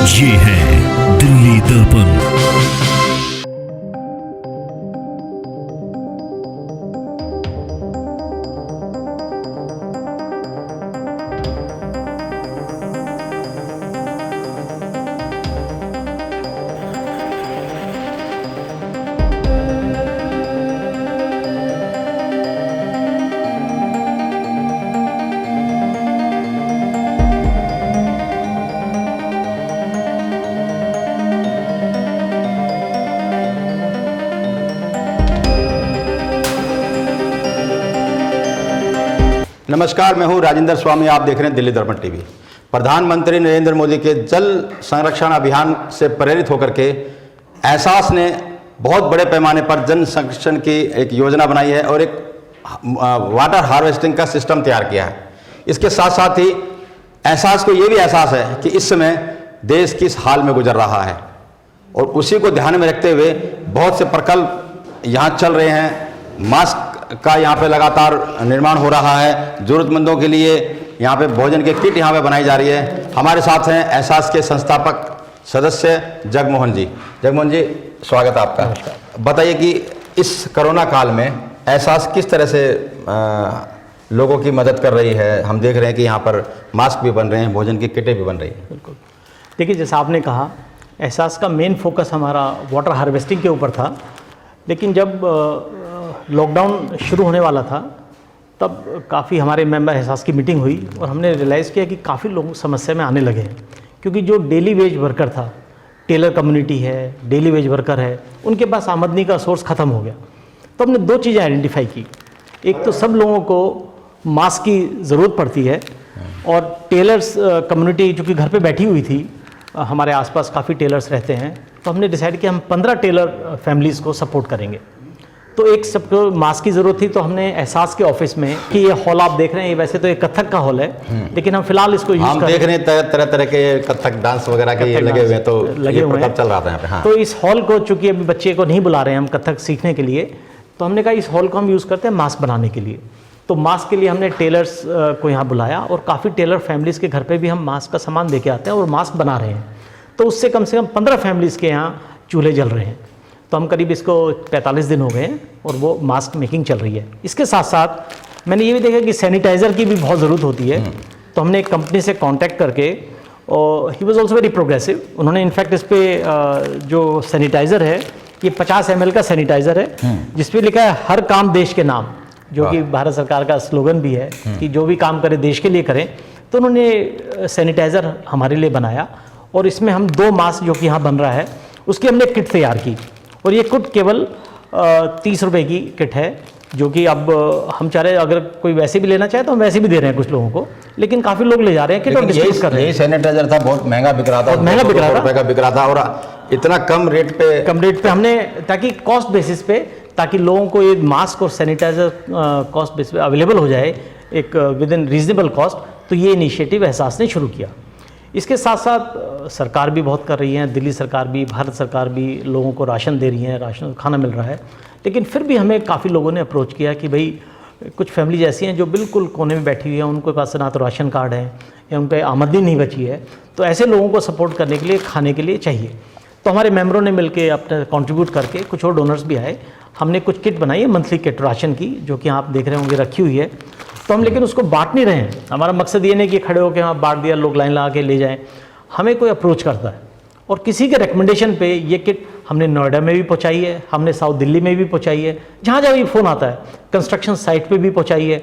ये है दिल्ली दर्पण। नमस्कार, मैं हूं राजेंद्र स्वामी। आप देख रहे हैं दिल्ली दर्पण टीवी। प्रधानमंत्री नरेंद्र मोदी के जल संरक्षण अभियान से प्रेरित होकर के एहसास ने बहुत बड़े पैमाने पर जल संरक्षण की एक योजना बनाई है और एक वाटर हार्वेस्टिंग का सिस्टम तैयार किया है। इसके साथ साथ ही एहसास को ये भी एहसास है कि इस समय देश किस हाल में गुजर रहा है और उसी को ध्यान में रखते हुए बहुत से प्रकल्प यहाँ चल रहे हैं। मास्क का यहाँ पे लगातार निर्माण हो रहा है। जरूरतमंदों के लिए यहाँ पे भोजन के किट यहाँ पे बनाई जा रही है। हमारे साथ हैं एहसास के संस्थापक सदस्य जगमोहन जी। जगमोहन जी, स्वागत आपका। बताइए कि इस कोरोना काल में एहसास किस तरह से लोगों की मदद कर रही है। हम देख रहे हैं कि यहाँ पर मास्क भी बन रहे हैं, भोजन की किटें भी बन रही हैं। बिल्कुल। देखिए, जैसा आपने कहा, एहसास का मेन फोकस हमारा वाटर हार्वेस्टिंग के ऊपर था, लेकिन जब लॉकडाउन शुरू होने वाला था तब काफ़ी हमारे मेंबर एहसास की मीटिंग हुई और हमने रियलाइज़ किया कि काफ़ी लोग समस्या में आने लगे हैं, क्योंकि जो डेली वेज वर्कर था, टेलर कम्युनिटी है, डेली वेज वर्कर है, उनके पास आमदनी का सोर्स ख़त्म हो गया। तो हमने दो चीज़ें आइडेंटिफाई की। एक तो सब लोगों को मास्क की ज़रूरत पड़ती है और टेलर्स कम्युनिटी जो कि घर पर बैठी हुई थी, हमारे आसपास काफ़ी टेलर्स रहते हैं, तो हमने डिसाइड किया हम 15 टेलर फैमिलीज़ को सपोर्ट करेंगे। तो एक सबको मास्क की ज़रूरत थी, तो हमने एहसास के ऑफिस में, कि ये हॉल आप देख रहे हैं, ये वैसे तो एक कथक का हॉल है, लेकिन हम फिलहाल इसको यूज़ कर देख रहे हैं तरह तरह के कथक डांस वगैरह के लगे हुए हैं, तो लगे हुए हैं, चल रहा था यहाँ पे। हाँ। तो इस हॉल को चूंकि अभी बच्चे को नहीं बुला रहे हैं हम कथक सीखने के लिए, तो हमने कहा इस हॉल को हम यूज़ करते हैं मास्क बनाने के लिए। तो मास्क के लिए हमने टेलर्स को यहाँ बुलाया और काफ़ी टेलर फैमिलीज़ के घर पर भी हम मास्क का सामान दे के आते हैं और मास्क बना रहे हैं। तो उससे कम से कम 15 फैमिलीज़ के यहाँ चूल्हे जल रहे हैं। तो हम करीब इसको 45 दिन हो गए हैं और वो मास्क मेकिंग चल रही है। इसके साथ साथ मैंने ये भी देखा कि सैनिटाइज़र की भी बहुत ज़रूरत होती है, तो हमने एक कंपनी से कांटेक्ट करके, और he was also very progressive. उन्होंने इनफैक्ट इस पर जो सैनिटाइज़र है, ये 50 ml का सैनिटाइज़र है, जिस पे लिखा है हर काम देश के नाम, जो कि भारत सरकार का स्लोगन भी है कि जो भी काम करें देश के लिए करें। तो उन्होंने सैनिटाइज़र हमारे लिए बनाया और इसमें हम 2 मास्क जो कि यहाँ बन रहा है उसकी हमने किट तैयार की, और ये किट केवल 30 रुपये की किट है, जो कि अब हम चाह रहे हैं अगर कोई वैसे भी लेना चाहे तो हम वैसे भी दे रहे हैं कुछ लोगों को, लेकिन काफ़ी लोग ले जा रहे हैं किट और डिस्ट्रीब्यूट कर रहे हैं। यही सैनिटाइजर था, बहुत महंगा बिक रहा था, महंगा बिक रहा था और इतना कम रेट पे हमने, ताकि कॉस्ट बेसिस पे, ताकि लोगों को ये मास्क और सैनिटाइजर कॉस्ट बेसिस पे अवेलेबल हो जाए एक विद इन रीजनेबल कॉस्ट, तो ये इनिशिएटिव एहसास ने शुरू किया। इसके साथ साथ सरकार भी बहुत कर रही है, दिल्ली सरकार भी, भारत सरकार भी लोगों को राशन दे रही है, राशन खाना मिल रहा है। लेकिन फिर भी हमें काफ़ी लोगों ने अप्रोच किया कि भाई कुछ फैमिलीज ऐसी हैं जो बिल्कुल कोने में बैठी हुई हैं, उनके पास ना तो राशन कार्ड है या उन पर आमदनी नहीं बची है, तो ऐसे लोगों को सपोर्ट करने के लिए खाने के लिए चाहिए। तो हमारे मेम्बरों ने मिलकर अपने कंट्रीब्यूट करके, कुछ और डोनर्स भी आए, हमने कुछ किट बनाई है, मंथली किट राशन की, जो कि आप देख रहे होंगे रखी हुई है। तो हम लेकिन उसको बांट नहीं रहे हैं। हमारा मकसद ये नहीं कि खड़े होकर वहाँ बांट दिया, लोग लाइन लगा के ले जाएं। हमें कोई अप्रोच करता है और किसी के रिकमेंडेशन पे ये किट हमने नोएडा में भी पहुँचाई है, हमने साउथ दिल्ली में भी पहुँचाई है, जहाँ जहाँ भी फ़ोन आता है, कंस्ट्रक्शन साइट पे भी पहुँचाई है।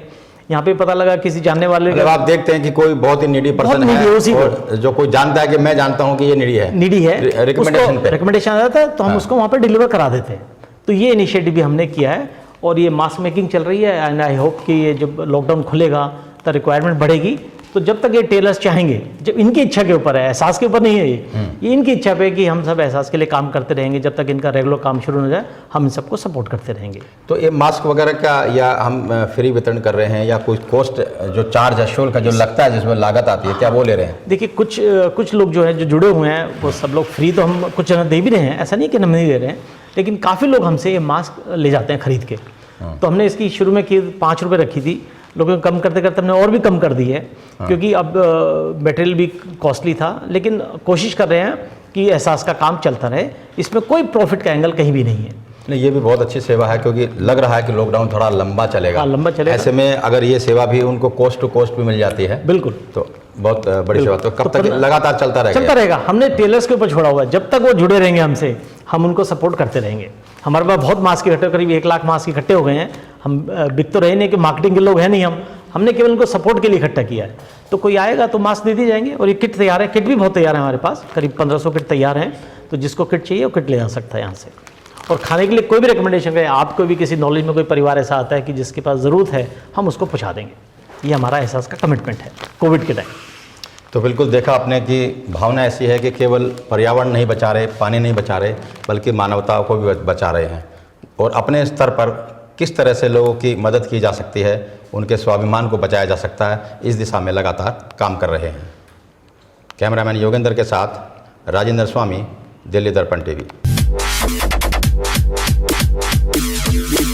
यहाँ पे पता लगा किसी जानने वाले, जब आप देखते हैं कि कोई बहुत ही नीडी पर्सन है और जो कोई जानता है कि मैं जानता हूँ कि ये नीडी है, रिकमेंडेशन आ जाता है, तो हम उसको वहाँ पर डिलीवर करा देते हैं। तो ये इनिशिएटिव भी हमने किया है और ये मास्क मेकिंग चल रही है। एंड आई होप कि ये जब लॉकडाउन खुलेगा तो रिक्वायरमेंट बढ़ेगी, तो जब तक ये टेलर्स चाहेंगे, जब इनकी इच्छा के ऊपर है, एहसास के ऊपर नहीं है, ये इनकी इच्छा पे कि हम सब एहसास के लिए काम करते रहेंगे, जब तक इनका रेगुलर काम शुरू हो जाए हम इन सबको सपोर्ट करते रहेंगे। तो ये मास्क वगैरह का या हम फ्री वितरण कर रहे हैं या कोई कॉस्ट जो चार्ज है, शुल्क जो लगता है जिसमें लागत आती है, क्या वो ले रहे हैं? देखिए, कुछ लोग जो है जो जुड़े हुए हैं वो सब लोग फ्री तो हम कुछ दे भी रहे हैं, ऐसा नहीं कि हम नहीं दे रहे हैं, लेकिन काफ़ी लोग हमसे ये मास्क ले जाते हैं खरीद के। तो हमने इसकी शुरू में की 5 रुपये रखी थी, लोगों को कम करते करते हमने और भी कम कर दी है, क्योंकि अब मटेरियल भी कॉस्टली था, लेकिन कोशिश कर रहे हैं कि एहसास का काम चलता रहे, इसमें कोई प्रॉफिट का एंगल कहीं भी नहीं है। नहीं, ये भी बहुत अच्छी सेवा है, क्योंकि लग रहा है कि लॉकडाउन थोड़ा लंबा चलेगा। हाँ, लंबा चलेगा। ऐसे में अगर ये सेवा भी उनको कोस्ट टू कोस्ट भी मिल जाती है, बिल्कुल, तो बहुत बड़ी सेवा। तो कब तक लगातार चलता रहेगा? चलता रहेगा। हमने टेलर्स के ऊपर छोड़ा हुआ है, जब तक वो जुड़े रहेंगे हमसे, हम उनको सपोर्ट करते रहेंगे। हमारे पास बहुत मास्क इकट्ठे, करीब 1 लाख मास्क इकट्ठे हो गए हैं। हम बिक तो रहे नहीं कि मार्केटिंग के लोग हैं नहीं, हमने केवल उनको सपोर्ट के लिए इकट्ठा किया है। तो कोई आएगा तो मास्क दे दिए जाएंगे। और ये किट तैयार है, किट भी बहुत तैयार है हमारे पास, करीब 1500 किट तैयार हैं। तो जिसको किट चाहिए वो किट ले जा सकता है यहाँ से। और खाने के लिए कोई भी रिकमेंडेशन है, आपको भी किसी नॉलेज में कोई परिवार ऐसा आता है कि जिसके पास ज़रूरत है, हम उसको पहुँचा देंगे। ये हमारा एहसास का कमिटमेंट है कोविड के टाइम। तो बिल्कुल देखा आपने कि भावना ऐसी है कि केवल पर्यावरण नहीं बचा रहे, पानी नहीं बचा रहे, बल्कि मानवता को भी बचा रहे हैं। और अपने स्तर पर किस तरह से लोगों की मदद की जा सकती है, उनके स्वाभिमान को बचाया जा सकता है, इस दिशा में लगातार काम कर रहे हैं। कैमरामैन योगेंद्र के साथ राजेंद्र स्वामी, दिल्ली दर्पण टीवी।